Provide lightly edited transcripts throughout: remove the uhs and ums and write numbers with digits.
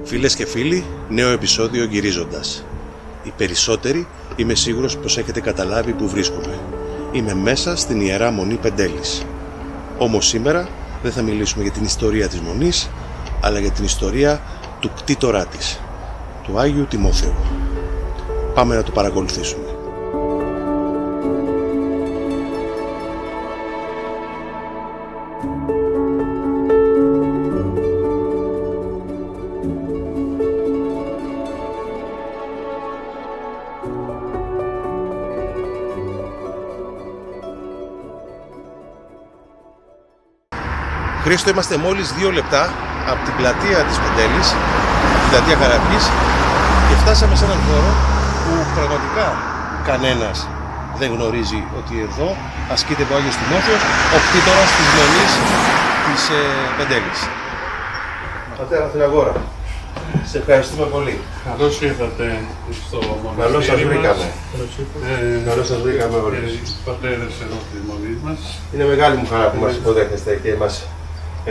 Φίλες και φίλοι, νέο επεισόδιο γυρίζοντας. Οι περισσότεροι είμαι σίγουρος πως έχετε καταλάβει που βρίσκομαι. Είμαι μέσα στην Ιερά Μονή Πεντέλης. Όμως σήμερα δεν θα μιλήσουμε για την ιστορία της Μονής, αλλά για την ιστορία του κτήτορά της, του Άγιου Τιμόθεου. Πάμε να το παρακολουθήσουμε. Χρήστο, είμαστε μόλις 2 λεπτά από την πλατεία της Πεντέλης, την πλατεία Καραπής, και φτάσαμε σε έναν χώρο που πραγματικά κανένας δεν γνωρίζει ότι εδώ ασκείται ο Άγιος Τιμόθεος, ο κτήτορας της Μονής της Πεντέλης. Πατέρα Αθηναγόρα, σε ευχαριστούμε πολύ. Καλώς ήρθατε στο μοναστήρι. Καλώς σας βρήκαμε. Καλώς σας βρήκαμε όλοι. Πατέρες εδώ της Μονής μας. Είναι μεγάλη μου χαρά που μας υποδέχεστε και μας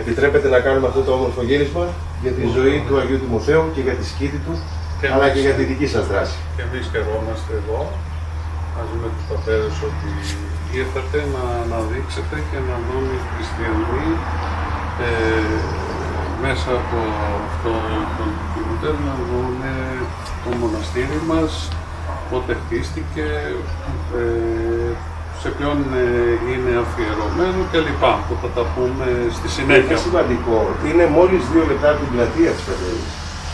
επιτρέπετε να κάνουμε αυτό το όμορφο γύρισμα για τη ζωή του Αγίου Τιμοθέου και για τη σκήτη του, αλλά και για τη δική σας δράση. Και εμείς χαιρόμαστε εδώ, μαζί με τους πατέρες, ότι ήρθατε να αναδείξετε και να δουν οι χριστιανοί μέσα από αυτό το Τιμοθέο, να δουν το μοναστήρι μας, πότε χτίστηκε, σε ποιον είναι αφιερωμένο κλπ. Που θα τα πούμε στη συνέχεια. Είναι σημαντικό ότι είναι μόλις 2 λεπτά από την πλατεία της Πεντέλης.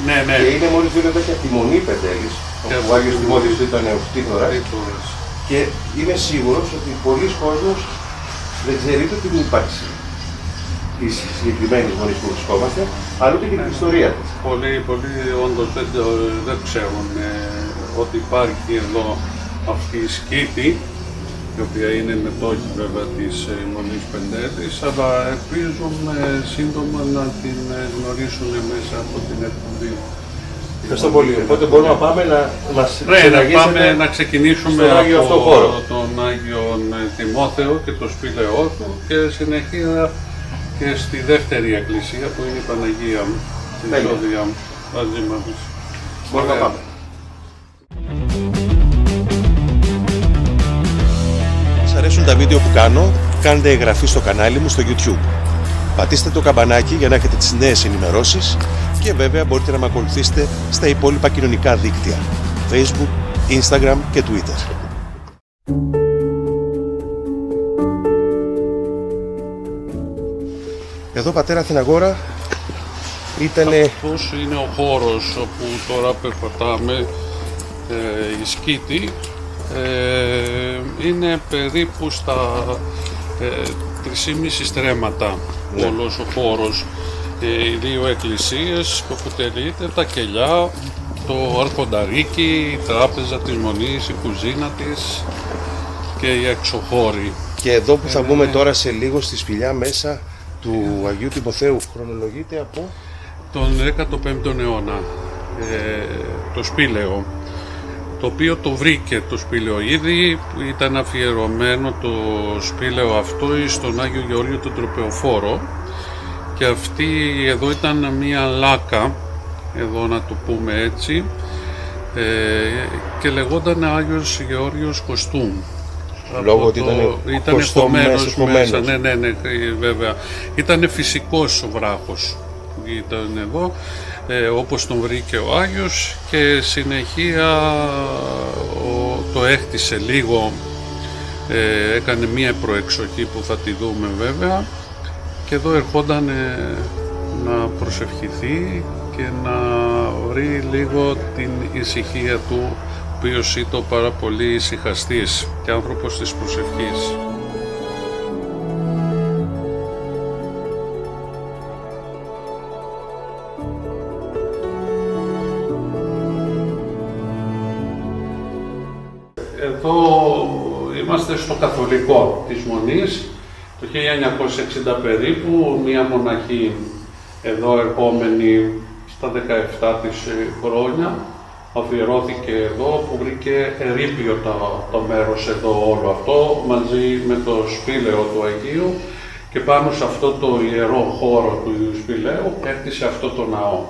Ναι, ναι. Και είναι μόλις 2 λεπτά και από τη Μονή Πεντέλης, όπου ο Άγιος Τιμόθεος ήταν ο κτήτορας. Και είμαι σίγουρος ότι πολλοί κόσμος δεν ξέρει ούτε την ύπαρξη της συγκεκριμένης μονής που βρισκόμαστε, αλλά ούτε και την ιστορία της. Πολλοί όντως δεν ξέρουν ότι υπάρχει εδώ αυτή η σκήτη, η οποία είναι μετόχη βέβαια της Μονής Πεντέλης, αλλά ελπίζουμε σύντομα να την γνωρίσουν μέσα από την εκπομπή. Ευχαριστώ πολύ. Οπότε μπορούμε να πάμε να μας πάμε να ξεκινήσουμε από τον Άγιο Τιμόθεο και το σπήλαιό του και συνεχεία και στη δεύτερη εκκλησία που είναι η Παναγία της Ζώδια μαζί μας. Μπορούμε να πάμε. Αρέσουν τα βίντεο που κάνω, κάντε εγγραφή στο κανάλι μου στο YouTube. Πατήστε το καμπανάκι για να έχετε τις νέες ενημερώσεις και βέβαια μπορείτε να με ακολουθήσετε στα υπόλοιπα κοινωνικά δίκτυα Facebook, Instagram και Twitter. Εδώ, πατέρα Αθηναγόρα, αυτός είναι ο χώρος όπου τώρα περπατάμε, η σκήτη. Είναι περίπου στα 3,5 στρέμματα όλος ο χώρος. Οι 2 εκκλησίες που αποτελείται, τα κελιά, το αρχονταρίκι, η τράπεζα της Μονής, η κουζίνα της και οι εξωχώροι. Και εδώ που θα μπούμε τώρα σε λίγο στη σπηλιά μέσα του Αγίου Τιμοθέου χρονολογείται από τον 15ο αιώνα, το σπήλαιο, το οποίο το βρήκε το σπήλαιο ήδη. Ήταν αφιερωμένο το σπήλαιο αυτό στον Άγιο Γεώργιο τον Τροπεοφόρο, και αυτή εδώ ήταν μία λάκα, εδώ να το πούμε έτσι, και λεγόταν Άγιος Γεώργιος Κωστούμ. Λόγω ότι ήταν χωμένος μέσα, ναι, βέβαια. Ήταν φυσικός ο βράχος που ήταν εδώ, όπως τον βρήκε ο Άγιος, και συνεχεία το έκτισε λίγο, έκανε μία προεξοχή που θα τη δούμε βέβαια, και εδώ ερχόταν να προσευχηθεί και να βρει λίγο την ησυχία του, ο οποίος ήταν πάρα πολύ ησυχαστής και άνθρωπος της προσευχής. Εδώ είμαστε στο καθολικό της Μονής. Το 1960 περίπου, μία μοναχή εδώ ερχόμενη στα 17 της χρόνια αφιερώθηκε εδώ, που βρήκε ερείπιο το μέρος εδώ όλο αυτό, μαζί με το σπήλαιο του Αγίου, και πάνω σε αυτό το ιερό χώρο του σπηλαίου έκτισε αυτό το ναό.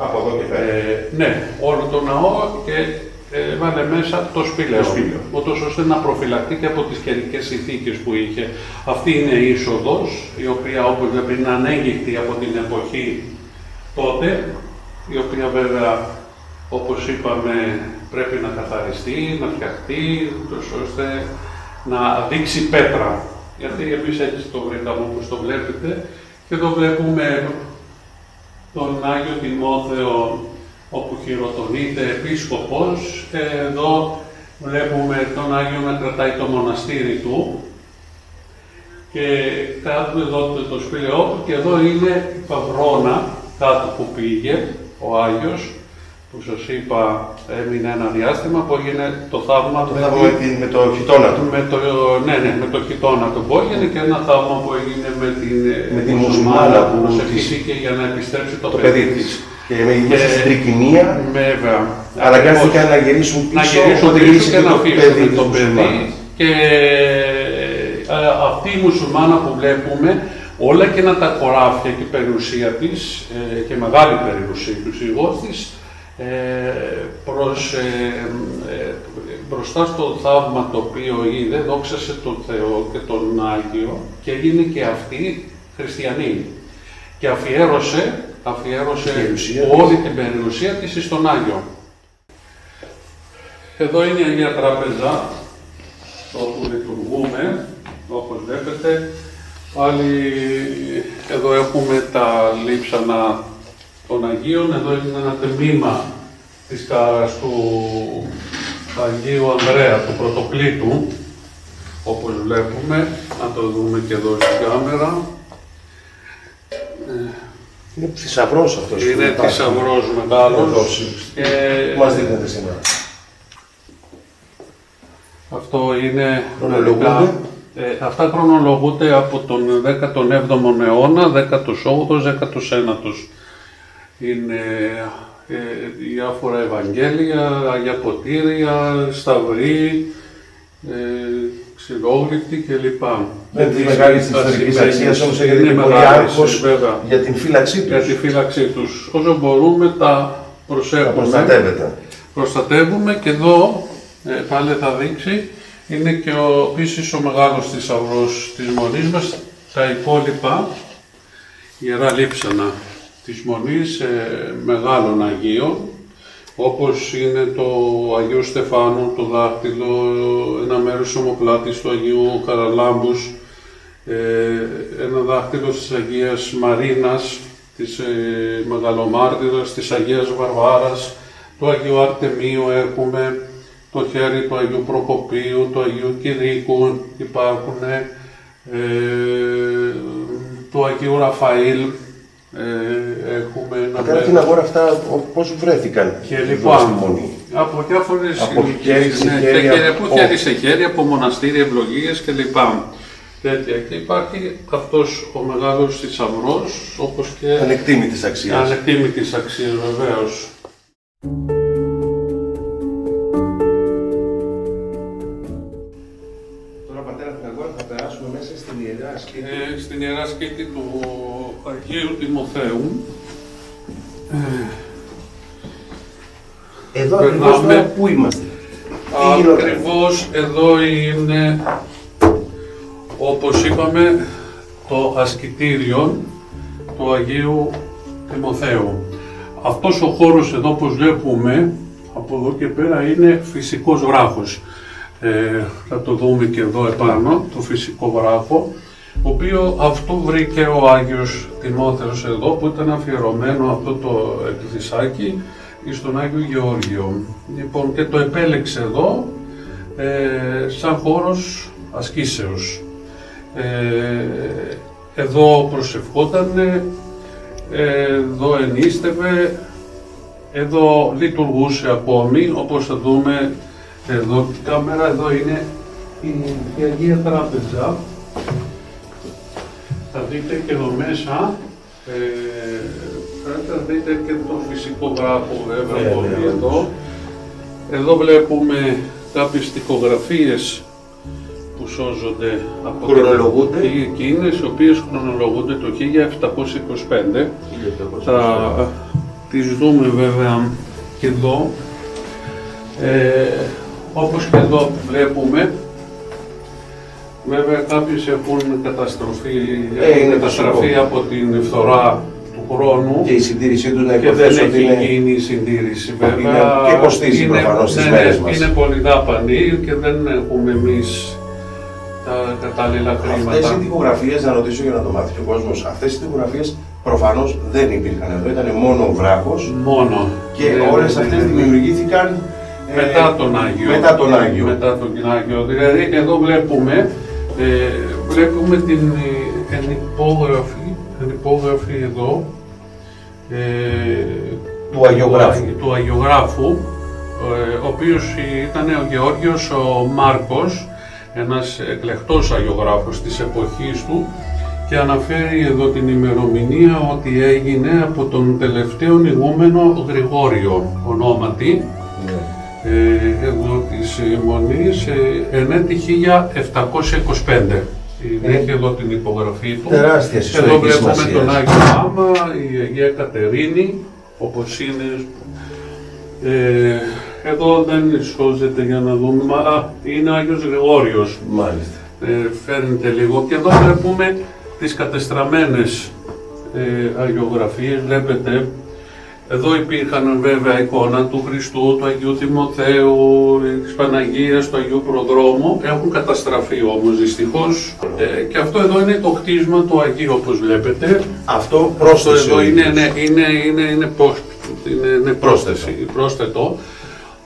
Από εδώ και πέρα. Ναι, όλο το ναό και έβαλε μέσα το σπήλαιο, ούτως ώστε να προφυλακτεί και από τις καιρικές συνθήκες που είχε. Αυτή είναι η είσοδος, η οποία όπως βλέπετε είναι ανέγγιχτη από την εποχή τότε, η οποία βέβαια, όπως είπαμε, πρέπει να καθαριστεί, να φτιαχτεί, ώστε να δείξει πέτρα. Γιατί εμείς έτσι το βρήκαμε όπως το βλέπετε, και εδώ βλέπουμε τον Άγιο Τιμόθεο, όπου χειροτονείται επίσκοπος, και εδώ βλέπουμε τον Άγιο να κρατάει το μοναστήρι του, και κάτω εδώ το σπήλαιό του, και εδώ είναι η Παυρώνα κάτω που πήγε ο Άγιος, που σας είπα έμεινε ένα διάστημα, που έγινε το θαύμα με το χιτώνα του. Με το χιτώνα του που έγινε, και ένα θαύμα που έγινε με την μουσουλμάνα που προσευχήθηκε για να επιστρέψει το παιδί της. Και μέσα στην τρικυμία αναγκάστηκαν να γυρίσουν πίσω και να αφήσουν το παιδί. Και αυτή η μουσουλμάνα που βλέπουμε, όλα και τα χωράφια και η περιουσία της, και μεγάλη περιουσία του σιγός της, μπροστά στο θαύμα το οποίο είδε, δόξασε τον Θεό και τον Άγιο, και έγινε και αυτή χριστιανή. Και αφιέρωσε όλη την περιουσία της στον Άγιο. Εδώ είναι η Αγία Τράπεζα, όπου λειτουργούμε, όπως βλέπετε. Πάλι εδώ έχουμε τα λείψανα των Αγίων. Εδώ είναι ένα τμήμα της κάρας του Αγίου Ανδρέα, του Πρωτοκλήτου, όπως βλέπουμε. Να το δούμε και εδώ στην κάμερα. Είναι θησαυρός αυτός. Είναι θησαυρός μεγάλος. Μας δείχνετε σήμερα. Αυτό είναι χρονολογούνται. Αυτά χρονολογούνται από τον 17ο αιώνα, 18ος, 19ος. Είναι διάφορα Ευαγγέλια, Αγία Ποτήρια, Σταυροί, Ξυλόγλυπτοι κλπ. Με τη μεγάλη ιστορική αξία όμως έγινε πολύ άγχος για την φύλαξή τους. Για τη φύλαξή τους. Όσο μπορούμε τα προσέχουμε. Προστατεύουμε, και εδώ πάλι θα δείξει, είναι και επίσης ο μεγάλος θησαυρός της Μονής μας, τα υπόλοιπα ιερά λείψανα της Μονής μεγάλων Αγίων, όπως είναι το Αγίου Στεφάνου, το δάχτυλο, ένα μέρος της ομοπλάτης του Αγίου Καραλάμπους, ένα δάχτυλο της Αγίας Μαρίνας, της Μεγαλομάρτυρας, της Αγίας Βαρβάρας, του Αγίου Αρτεμίου έχουμε, το χέρι του Αγίου Προκοπίου, του Αγίου Κηρύκου υπάρχουν, του Αγίου Ραφαήλ έχουμε ένα μέρος. Την αγορά αυτά πώς βρέθηκαν και λοιπόν, στη Μονή? Από διάφορες χέρι σε χέρι, από μοναστήρια, ευλογίες κλπ. Και υπάρχει αυτός ο μεγάλος θησαυρός, όπως και ανεκτήμητης αξίας. Ανεκτήμητης αξίας, βεβαίως. Στην Ιερά Σκήτη του Αγίου Τιμοθέου. Εδώ ακριβώς πού είμαστε? Ακριβώς εδώ είναι, όπως είπαμε, το ασκητήριο του Αγίου Τιμοθέου. Αυτός ο χώρος εδώ, όπως βλέπουμε, από εδώ και πέρα είναι φυσικός βράχος. Θα το δούμε και εδώ επάνω, το φυσικό βράχο, το οποίο αυτό βρήκε ο Άγιος Τιμόθεος εδώ, που ήταν αφιερωμένο αυτό το εκκλησάκι στον Άγιο Γεώργιο. Λοιπόν, και το επέλεξε εδώ σαν χώρος ασκήσεως. Εδώ προσευχόταν, εδώ ενίστευε, εδώ λειτουργούσε ακόμη, όπως θα δούμε εδώ την κάμερα. Εδώ είναι η Αγία Τράπεζα. Θα δείτε και εδώ μέσα, θα δείτε και το φυσικό βράχο βέβαια εδώ. Εδώ βλέπουμε κάποιες στιχογραφίες που σώζονται από εκείνες, οι οποίες χρονολογούνται το 1725. τις δούμε βέβαια και εδώ. Όπως και εδώ βλέπουμε, βέβαια κάποιες έχουν καταστραφεί από την φθορά του χρόνου και η συντήρησή του και δεν έχει γίνει η συντήρηση, βέβαια. Και κοστίζει προφανώς στις μέρες μας. Είναι πολύ δάπανη και δεν έχουμε εμείς τα κατάλληλα χρήματα. Αυτές οι τοιχογραφίες, να ρωτήσω για να το μάθει και ο κόσμος, αυτές οι τοιχογραφίες προφανώς δεν υπήρχαν εδώ, ήταν μόνο βράχος. Μόνο. Και όλες αυτές δημιουργήθηκαν μετά τον Άγιο. Μετά τον Άγιο. Μετά τον Άγιο. Δηλαδή εδώ βλέπουμε την ενυπόγραφη εδώ του Αγιογράφου, ο οποίος ήταν ο Γεώργιος ο Μάρκος, ένας εκλεκτός Αγιογράφος της εποχής του, και αναφέρει εδώ την ημερομηνία ότι έγινε από τον τελευταίο ηγούμενο Γρηγόριο ονόματι, εδώ της Μονής, ενέτη 1725. Έχει εδώ την υπογραφή του. Τεράστια εδώ βλέπουμε τον Άγιο Μάμα, η Αγία Κατερίνη, όπως είναι. Εδώ δεν ισχώζεται για να δούμε, μα είναι ο Άγιος Γρηγόριος. Μάλιστα. Φαίνεται λίγο. Και εδώ βλέπουμε τις κατεστραμμένες αγιογραφίες, βλέπετε. Εδώ υπήρχαν βέβαια εικόνα του Χριστού, του Αγίου Τιμοθέου, της Παναγίας, του Αγίου Προδρόμου. Έχουν καταστραφεί όμως δυστυχώς. Και αυτό εδώ είναι το κτίσμα του Αγίου, όπως βλέπετε. Αυτό πρόσθεση. Εδώ είναι πρόσθετο,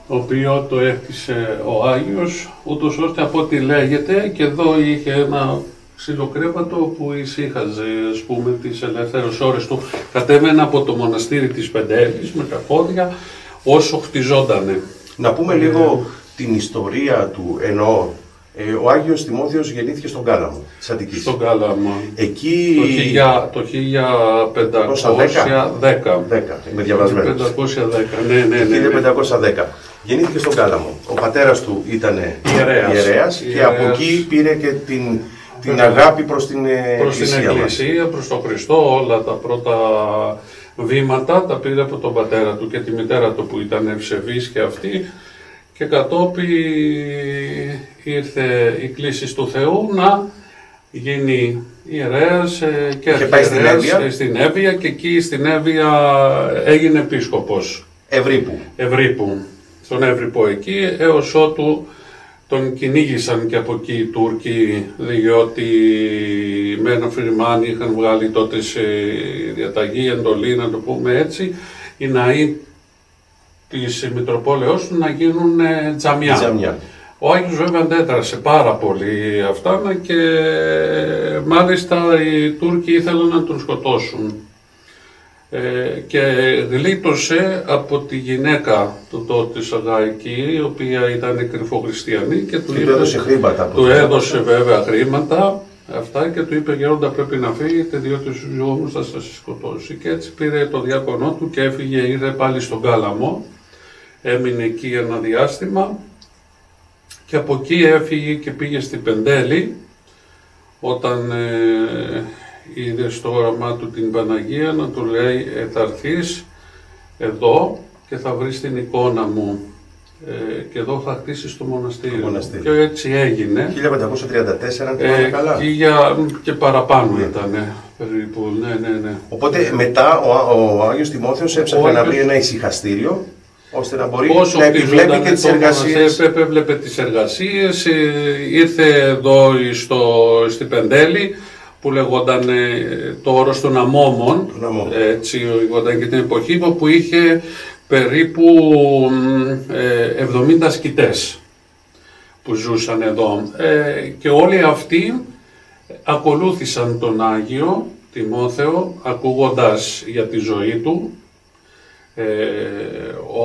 το οποίο το έκτισε ο Άγιος, ούτως ώστε από ό,τι λέγεται, και εδώ είχε ένα ξυλοκρέβατο που ησύχαζε, ας πούμε, τις ελεύθερες ώρες του. Κατέβαινε από το μοναστήρι της Πεντέλης με τα πόδια όσο χτιζόντανε. Να πούμε λίγο την ιστορία του, εννοώ. Ο Άγιος Τιμόθεος γεννήθηκε στον Κάλαμο της Αττικής. Στον Κάλαμο. Εκεί το 1510. Είμαι διαβασμένος. 1510, ναι. 1510. Γεννήθηκε στον Κάλαμο. Ο πατέρας του ήταν ιερέας και από εκεί πήρε και την αγάπη προς την Εκκλησία, προς τον Χριστό. Όλα τα πρώτα βήματα τα πήρε από τον πατέρα του και τη μητέρα του που ήταν ευσεβής και αυτή, και κατόπιν ήρθε η κλήση του Θεού να γίνει ιερέας και πάει στην Εύβοια, και εκεί στην Εύβοια έγινε επίσκοπος Ευρύπου, στον Εύρυπο εκεί, έως ότου τον κυνήγησαν και από εκεί οι Τούρκοι, διότι με ένα φρυμάνι είχαν βγάλει τότε σε διαταγή, εντολή, να το πούμε έτσι, οι ναοί της Μητροπόλεως του να γίνουν τζαμιά. Ο Άγιος βέβαια αντέδρασε πάρα πολύ αυτά και μάλιστα οι Τούρκοι ήθελαν να τον σκοτώσουν. Και γλίτωσε από τη γυναίκα του τότε Σαγαϊκή, η οποία ήταν κρυφοχριστιανή, και του έδωσε χρήματα. Του έδωσε βέβαια χρήματα αυτά και του είπε: Γέροντα, πρέπει να φύγετε, διότι ο σύζυγός θα σας σκοτώσει. Και έτσι πήρε το διάκονό του και έφυγε, ήρθε πάλι στον Κάλαμο, έμεινε εκεί ένα διάστημα και από εκεί έφυγε και πήγε στην Πεντέλη, όταν είδε στο όραμά του την Παναγία να του λέει: θα έρθεις εδώ και θα βρεις την εικόνα μου και εδώ θα χτίσεις το μοναστήριο. Και έτσι έγινε. 1534, καλά. Και παραπάνω ήταν περίπου, ναι. Οπότε μετά ο Άγιος Τιμόθεος έψαχνε να βρει ένα ησυχαστήριο, ώστε να μπορεί να επιβλέπει και τις εργασίες. Έβλεπε τις εργασίες, ήρθε εδώ στην Πεντέλη, που λεγόταν το όρος των Αμόμων, έτσι λεγόταν και την εποχή, που είχε περίπου 70 ασκητές που ζούσαν εδώ. Και όλοι αυτοί ακολούθησαν τον Άγιο Τιμόθεο, ακούγοντας για τη ζωή του,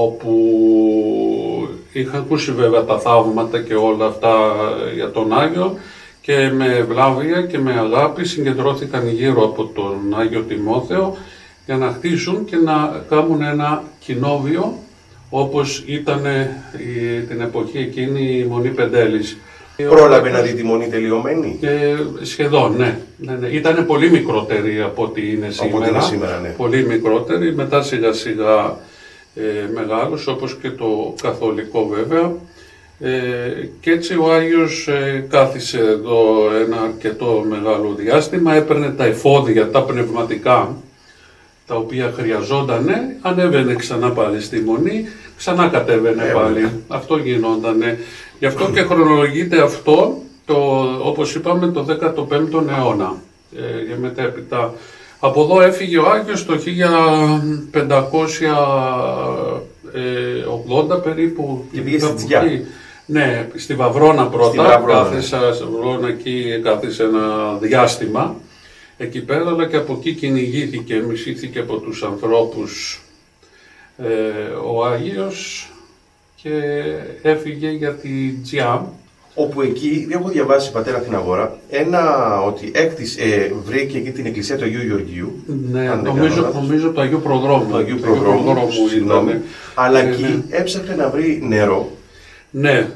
όπου είχα ακούσει βέβαια τα θαύματα και όλα αυτά για τον Άγιο, και με ευλάβεια και με αγάπη συγκεντρώθηκαν γύρω από τον Άγιο Τιμόθεο για να χτίσουν και να κάνουν ένα κοινόβιο, όπως ήταν την εποχή εκείνη η Μονή Πεντέλης. Πρόλαβε να δει τη Μονή τελειωμένη? Σχεδόν, ναι. Ήταν πολύ μικρότερη από ό,τι είναι σήμερα. Ναι. Πολύ μικρότερη, μετά σιγά σιγά μεγάλωσε, όπως και το καθολικό βέβαια. Και έτσι ο Άγιος κάθισε εδώ ένα αρκετό μεγάλο διάστημα, έπαιρνε τα εφόδια, τα πνευματικά, τα οποία χρειαζόντανε, ανέβαινε ξανά πάλι στη Μονή, ξανά κατέβαινε πάλι. Αυτό γινόντανε. Γι' αυτό και χρονολογείται αυτό, όπως είπαμε, το 15ο αιώνα. Και μετέπειτα. Από εδώ έφυγε ο Άγιος το 1580 περίπου. Και πήγε στη Τσιά. Ναι, στη Βαυρώνα πρώτα. Κάθισε ένα διάστημα εκεί πέρα, αλλά και από εκεί κυνηγήθηκε, μισήθηκε από τους ανθρώπους ο Άγιος και έφυγε για τη Τσιά. Όπου εκεί, έχω διαβάσει, πατέρα Αθηναγόρα, ότι βρήκε εκεί την εκκλησία του Αγίου Γεωργίου. Ναι, νομίζω του Αγίου Προδρόμου. Του Αγίου Προδρόμου, συγγνώμη. Αλλά εκεί έψαχνε να βρει νερό. Ναι.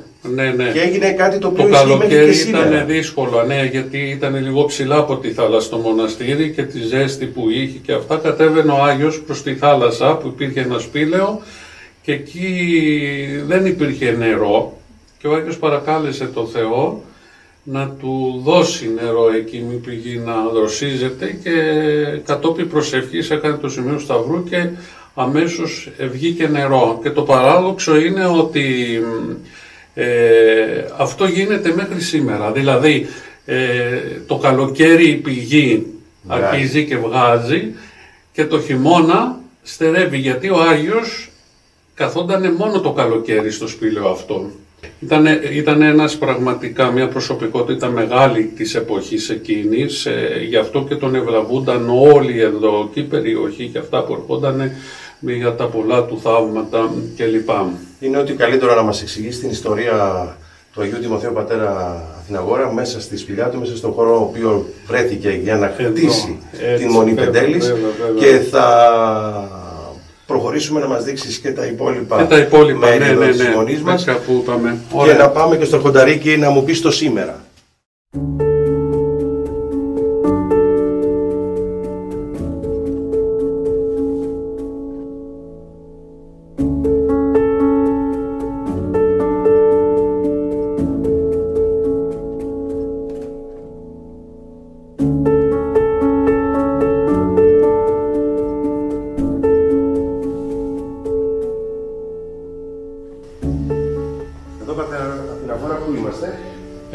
Και έγινε κάτι το οποίο το καλοκαίρι ήταν δύσκολο, ναι, γιατί ήταν λίγο ψηλά από τη θάλασσα το μοναστήρι και τη ζέστη που είχε και αυτά. Κατέβαινε ο Άγιος προς τη θάλασσα που υπήρχε ένα σπήλαιο και εκεί δεν υπήρχε νερό και ο Άγιος παρακάλεσε το Θεό να του δώσει νερό εκεί με πηγή να δροσίζεται και κατόπιν προσευχής έκανε το σημείο σταυρού και αμέσως βγήκε νερό. Και το παράδοξο είναι ότι αυτό γίνεται μέχρι σήμερα. Δηλαδή το καλοκαίρι η πηγή αρχίζει και βγάζει και το χειμώνα στερεύει, γιατί ο Άγιος καθόντανε μόνο το καλοκαίρι στο σπήλαιο αυτό. Ήταν ένας πραγματικά μια προσωπικότητα μεγάλη της εποχής εκείνης, γι' αυτό και τον ευλαβούνταν όλοι εδώ και η περιοχή και αυτά που ερχόντανε για τα πολλά του θαύματα κλπ. Είναι ότι καλύτερο να μας εξηγήσει την ιστορία του Αγίου Τιμοθέου πατέρα Αθηναγόρα μέσα στη σπηλιά του, μέσα στον χώρο ο οποίο βρέθηκε για να χτίσει την Μονή Πεντέλης, και θα προχωρήσουμε να μας δείξεις και τα υπόλοιπα μέρη της Μονής μας και να πάμε και στο Αρχονταρίκι να μου πεις το σήμερα.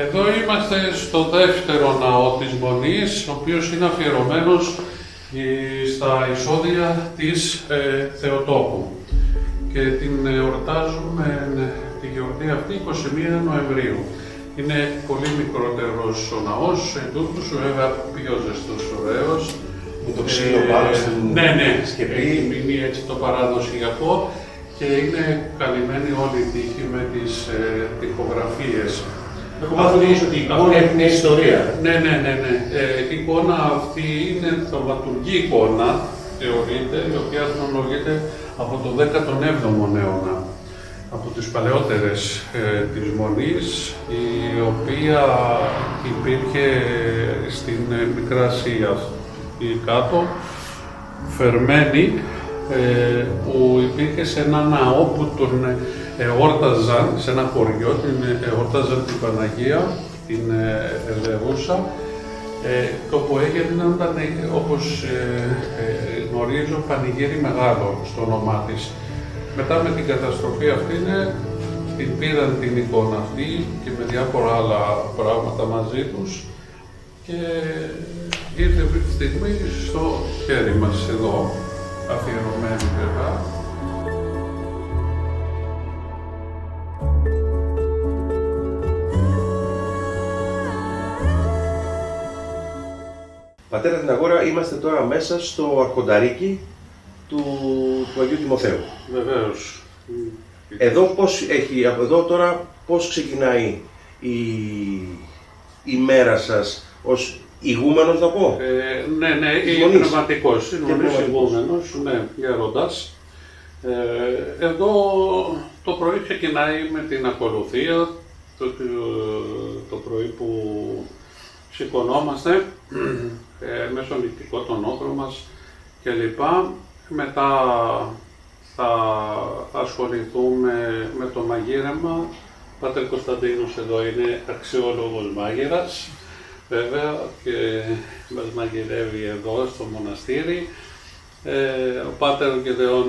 Εδώ είμαστε στο δεύτερο ναό της Μονής, ο οποίος είναι αφιερωμένος στα εισόδια της Θεοτόκου και την εορτάζουμε τη γιορτή αυτή 21 Νοεμβρίου. Είναι πολύ μικρότερος ο ναός, εντούτοις βέβαια πιο ζεστός ωραίος. Με το ξύλο πάνω στην σκεπή. Έχει μείνει έτσι το παραδοσιακό και είναι καλυμμένη όλη η τύχη με τις τοιχογραφίες. Έχω μάθει ότι η εικόνα έχει μια ιστορία. Ναι. Η εικόνα αυτή είναι θαυματουργή εικόνα, θεωρείται, η οποία χρονολογείται από το 17ο αιώνα. Από τις παλαιότερες της Μονής, η οποία υπήρχε στην Μικρά Ασία ή κάτω, φερμένη, που υπήρχε σε ένα ναό που τον εόρταζαν, σε ένα χωριό, εόρταζαν την Παναγία, την Ελεούσα, το που έγιναν, όπως γνωρίζω, πανηγύρι μεγάλο στο όνομά της. Μετά με την καταστροφή αυτή, την πήραν την εικόνα αυτή και με διάφορα άλλα πράγματα μαζί τους και ήρθε αυτή τη στιγμή στο χέρι μας εδώ, αφιερωμένη βέβαια. Πατέρα Αθηναγόρα, είμαστε τώρα μέσα στο Αρχονταρίκι του Αγίου Τιμοθέου. Βεβαίως. Εδώ τώρα πώς ξεκινάει η μέρα σας ως ηγούμενος, να πω? Ναι, είναι πνευματικός, ηγούμενος, ναι, γέροντας. Εδώ το πρωί ξεκινάει με την ακολουθία το πρωί που σηκωνόμαστε, μεσονυχτικό τον όχρο μας κλπ. Μετά θα ασχοληθούμε με το μαγείρεμα. Ο Πάτερ Κωνσταντίνος εδώ είναι αξιόλογος μάγειρας, βέβαια, και μας μαγειρεύει εδώ στο μοναστήρι. Ο Πάτερ Γεδεών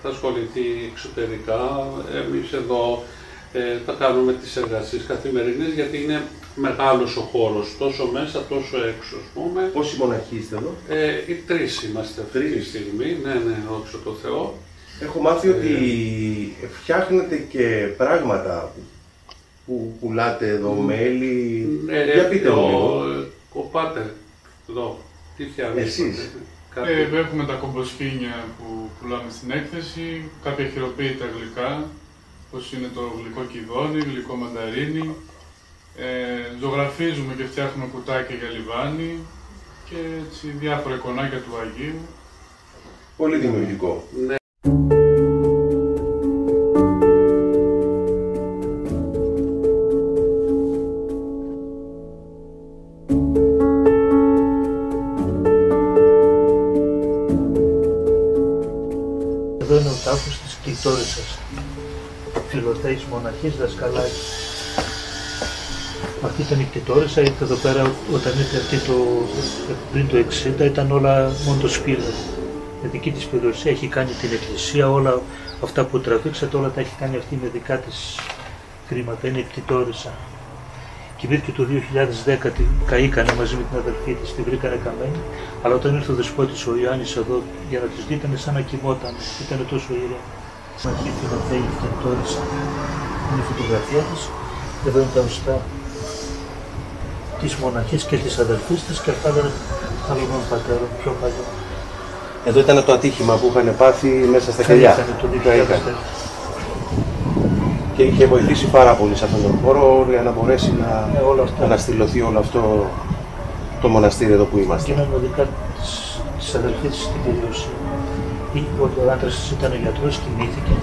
θα ασχοληθεί εξωτερικά. Εμείς εδώ θα κάνουμε τις εργασίες καθημερινές, γιατί είναι μεγάλος ο χώρος, τόσο μέσα τόσο έξω, ας πούμε. Πόσοι μοναχοί είστε εδώ? Οι τρεις είμαστε αυτή τη στιγμή, ναι, δόξα τω Θεώ. Έχω μάθει ότι φτιάχνετε και πράγματα που πουλάτε εδώ, μέλι. Για πείτε μου λίγο. Ο Πάτερ, εδώ, τι φτιάχνετε? Εσείς? Έχουμε τα κομποσφίνια που πουλάμε στην έκθεση, κάποια χειροποίητα γλυκά, όπως είναι το γλυκό κιδόνι, γλυκό μανταρίνι. Ζωγραφίζουμε και φτιάχνουμε κουτάκια για λιβάνι και έτσι διάφορα εικονάκια του Αγίου. Πολύ δημιουργικό. Ναι. Εδώ είναι ο τάφος της Κλειτόρισσας, Φιλοθέης μοναχής δασκαλάκη. Αυτή ήταν η Κλειτόρισσα, ήρθε εδώ πέρα όταν ήρθε αυτή πριν το 60, ήταν όλα μόνο το σπήλαιο. Η δική της περιουσία έχει κάνει την εκκλησία, όλα αυτά που τραβήξατε, όλα τα έχει κάνει αυτή με δικά της χρήματα, είναι η Κλειτόρισσα. Και υπήρχε το 2010, καήκανε μαζί με την αδελφή της, τη βρήκανε καμένη, αλλά όταν ήρθε ο δεσπότης ο Ιωάννης εδώ για να της δει, ήταν σαν να κοιμόταν, ήταν τόσο ήρεμη. Μοναχή Φιλοθέη Κλειτόρισσα, είναι η φωτογραφία της, εδώ είναι τα οστά της μοναχής και της αδελφής της και αυτά δεν άλλων πατέρων, πιο παλιό. Εδώ ήταν το ατύχημα που είχαν πάθει μέσα στα κελιά. Το 2010. Και είχε βοηθήσει πάρα πολύ σε αυτόν τον χώρο για να μπορέσει να αναστηλωθεί όλο αυτό το μοναστήρι εδώ που είμαστε. Και είναι οδικά της αδελφής της στην περιουσία. Ο άντρας της ήταν γιατρός, κοιμήθηκε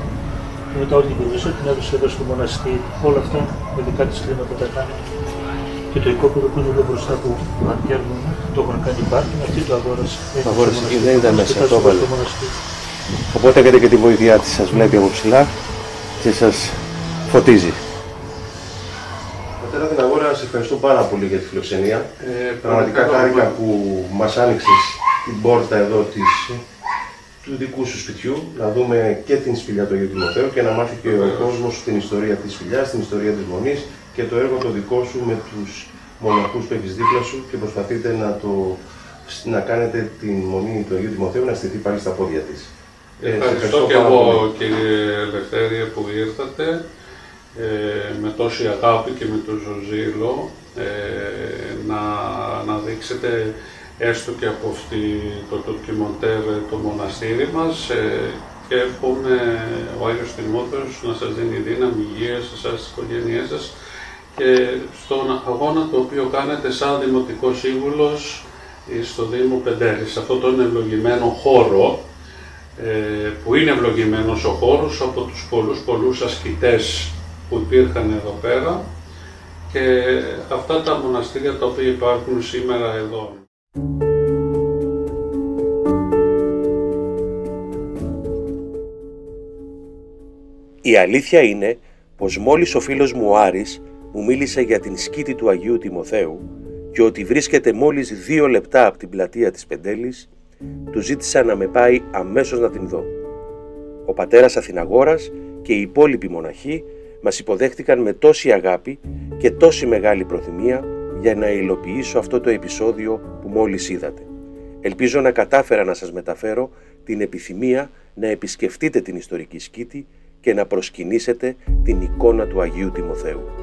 και μετά όλη την περιουσία την έδωσε εδώ στο μοναστήρι. Όλα αυτά με δικά της χρήματα τα κάνει. Και το οικόπεδο που είναι εδώ μπροστά που αναπιέρνουν, το έχουν κάνει πάρκινγκ, αυτή το αγόρασε. Αγόρασε και δεν ήταν μέσα, το έβαλε. Οπότε έχετε και τη βοήθειά της, σας βλέπει από ψηλά και σας φωτίζει. Πατέρα Αθηναγόρα, σε ευχαριστώ πάρα πολύ για τη φιλοξενία. Πραγματικά χάρηκα που μας άνοιξες την πόρτα εδώ του δικού σου σπιτιού, να δούμε και την σπηλιά του Αγίου Τιμοθέου και να μάθει και ο κόσμος την ιστορία της σπηλιάς, την ιστορία της Μονής και το έργο το δικό σου με τους μοναχούς που έχεις δίπλα σου και προσπαθείτε να κάνετε την Μονή του Αγίου Τιμοθέου να στηθεί πάλι στα πόδια της. Ευχαριστώ και εγώ, κύριε Ελευθέρια, που ήρθατε με τόση αγάπη και με τόσο ζήλο να δείξετε έστω και από το ντοκιμοντέρ το μοναστήρι μας και εύχομαι ο Άγιος Τιμόθεος να σας δίνει δύναμη, υγεία σε εσάς, στις οικογένειές σας και στον αγώνα το οποίο κάνετε σαν Δημοτικός Σύμβουλος στο Δήμο Πεντέλης, σε αυτόν τον ευλογημένο χώρο που είναι ευλογημένος ο χώρος από τους πολλούς ασκητές που υπήρχαν εδώ πέρα και αυτά τα μοναστήρια τα οποία υπάρχουν σήμερα εδώ. Η αλήθεια είναι πως μόλις ο φίλος μου ο Άρης μου μίλησε για την σκήτη του Αγίου Τιμοθέου και ότι βρίσκεται μόλις 2 λεπτά από την πλατεία της Πεντέλης, του ζήτησα να με πάει αμέσως να την δω. Ο πατέρας Αθηναγόρας και οι υπόλοιποι μοναχοί μας υποδέχτηκαν με τόση αγάπη και τόση μεγάλη προθυμία για να υλοποιήσω αυτό το επεισόδιο που μόλις είδατε. Ελπίζω να κατάφερα να σας μεταφέρω την επιθυμία να επισκεφτείτε την ιστορική σκήτη και να προσκυνήσετε την εικόνα του Αγίου Τιμοθέου.